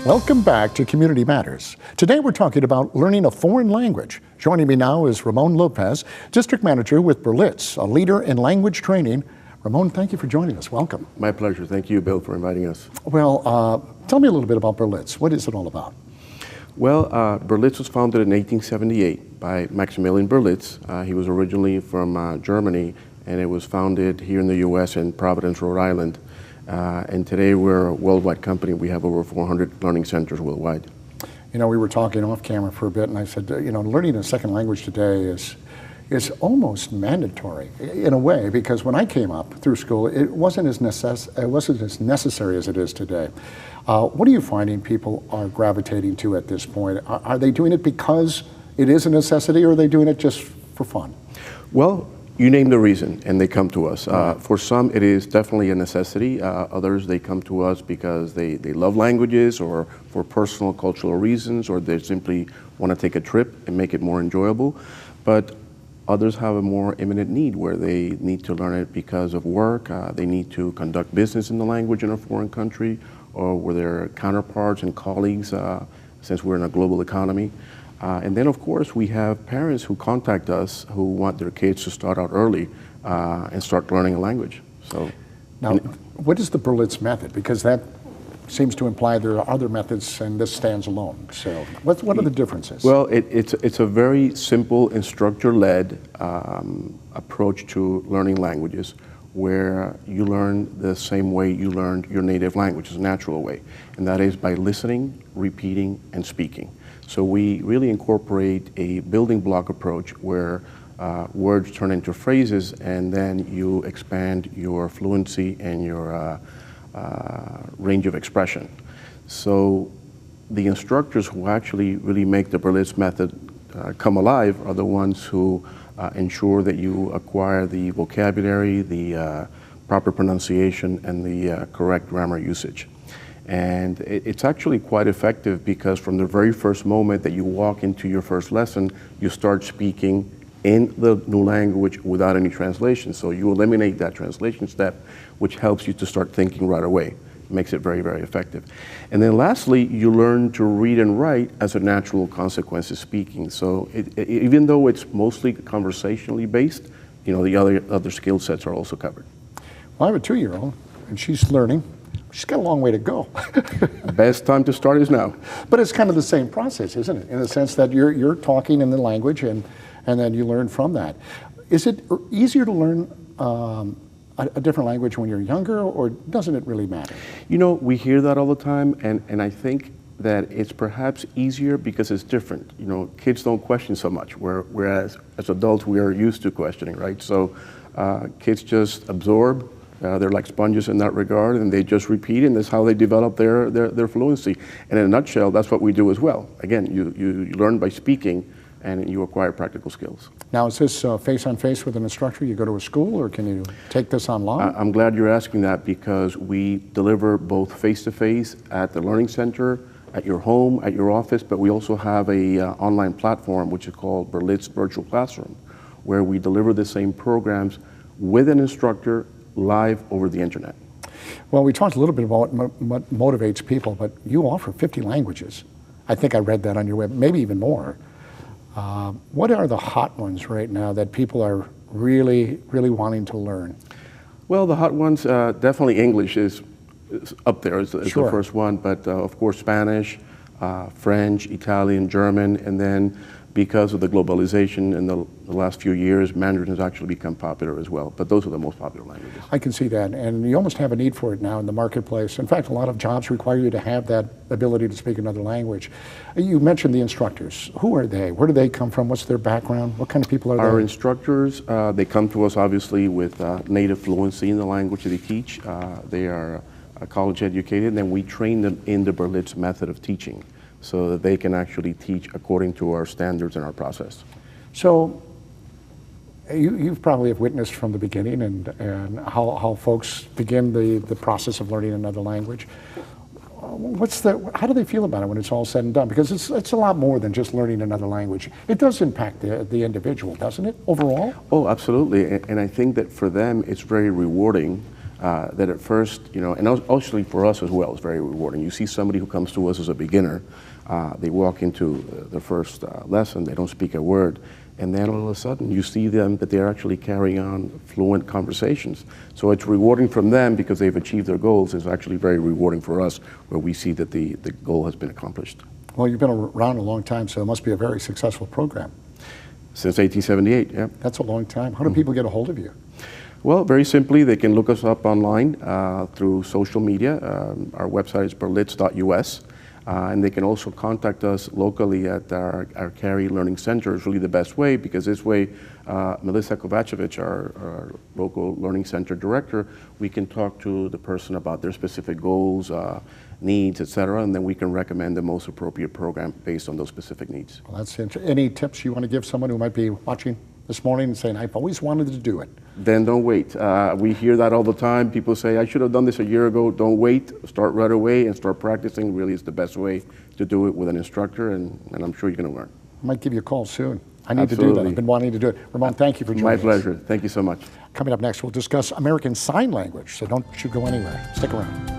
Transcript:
Welcome back to Community Matters. Today we're talking about learning a foreign language. Joining me now is Ramon Lopez, District Manager with Berlitz, a leader in language training. Ramon, thank you for joining us. Welcome. My pleasure. Thank you, Bill, for inviting us. Well, tell me a little bit about Berlitz. What is it all about? Well, Berlitz was founded in 1878 by Maximilian Berlitz. He was originally from Germany, and it was founded here in the U.S. in Providence, Rhode Island. And today we're a worldwide company. We have over 400 learning centers worldwide. You know, we were talking off camera for a bit, and I said, you know, learning a second language today is almost mandatory in a way, because when I came up through school, it wasn't as necessary as it is today. What are you finding people are gravitating to at this point? Are they doing it because it is a necessity, or are they doing it just for fun? Well, you name the reason, and they come to us. For some, it is definitely a necessity. Others, they come to us because they love languages, or for personal cultural reasons, or they simply want to take a trip and make it more enjoyable. But others have a more imminent need where they need to learn it because of work. They need to conduct business in the language in a foreign country, or with their counterparts and colleagues, since we're in a global economy. And then, of course, we have parents who contact us who want their kids to start out early and start learning a language. So, now, what is the Berlitz method? Because that seems to imply there are other methods, and this stands alone. So, what are the differences? Well, it's a very simple instructor-led approach to learning languages, where you learn the same way you learned your native language, is a natural way, and that is by listening, repeating, and speaking. So we really incorporate a building block approach where words turn into phrases, and then you expand your fluency and your range of expression. So the instructors who actually really make the Berlitz method come alive are the ones who ensure that you acquire the vocabulary, the proper pronunciation, and the correct grammar usage. And it's actually quite effective, because from the very first moment that you walk into your first lesson, you start speaking in the new language without any translation. So you eliminate that translation step, which helps you to start thinking right away. It makes it very, very effective. And then lastly, you learn to read and write as a natural consequence of speaking. So even though it's mostly conversationally based, you know, the other skill sets are also covered. Well, I have a 2-year-old, and she's learning. She's got a long way to go. Best time to start is now. But it's kind of the same process, isn't it? In the sense that you're talking in the language, and then you learn from that. Is it easier to learn a different language when you're younger, or doesn't it really matter? You know, we hear that all the time, and I think that it's perhaps easier because it's different. You know, kids don't question so much, whereas as adults we are used to questioning, right? So kids just absorb. They're like sponges in that regard, and they just repeat, and that's how they develop their fluency. And in a nutshell, that's what we do as well. Again, you learn by speaking, and you acquire practical skills. Now, is this face-on-face with an instructor? You go to a school, or can you take this online? I'm glad you're asking that, because we deliver both face-to-face at the Learning Center, at your home, at your office, but we also have a online platform which is called Berlitz Virtual Classroom, where we deliver the same programs with an instructor live over the internet. Well, we talked a little bit about what motivates people, but you offer 50 languages. I think I read that on your web, maybe even more. What are the hot ones right now that people are really, really wanting to learn? Well, the hot ones, definitely English is up there as Sure. the first one, but of course Spanish, French, Italian, German, and then because of the globalization in the last few years, Mandarin has actually become popular as well. But those are the most popular languages. I can see that, and you almost have a need for it now in the marketplace. In fact, a lot of jobs require you to have that ability to speak another language. You mentioned the instructors. Who are they? Where do they come from? What's their background? What kind of people are they? Our instructors, they come to us obviously with native fluency in the language that they teach. They are college educated, and then we train them in the Berlitz method of teaching, so that they can actually teach according to our standards and our process. So you've probably have witnessed from the beginning and how folks begin the process of learning another language. How do they feel about it when it's all said and done? Because it's a lot more than just learning another language. It does impact the individual, doesn't it, overall? Oh, absolutely. And I think that for them it's very rewarding that at first, and actually for us as well, it's very rewarding. You see somebody who comes to us as a beginner, they walk into the first lesson, they don't speak a word, and then all of a sudden you see them that they're actually carrying on fluent conversations. So it's rewarding from them because they've achieved their goals. It's actually very rewarding for us where we see that the goal has been accomplished. Well, you've been around a long time, so it must be a very successful program. Since 1878, yeah. That's a long time. How do people get a hold of you? Well, very simply, they can look us up online through social media. Our website is berlitz.us. And they can also contact us locally at our Cary Learning Center. Is really the best way, because this way, Melissa Kovacevic, our local Learning Center director, we can talk to the person about their specific goals, needs, etc., and then we can recommend the most appropriate program based on those specific needs. Well, that's interesting. Any tips you want to give someone who might be watching this morning and saying, I've always wanted to do it? Then don't wait. We hear that all the time. People say, I should have done this a year ago. Don't wait. Start right away and start practicing. Really is the best way to do it with an instructor, and I'm sure you're going to learn. I might give you a call soon. I need Absolutely. to do that. I've been wanting to do it. Ramon, thank you for joining us. My pleasure. Thank you so much. Coming up next, we'll discuss American Sign Language, so don't you go anywhere. Stick around.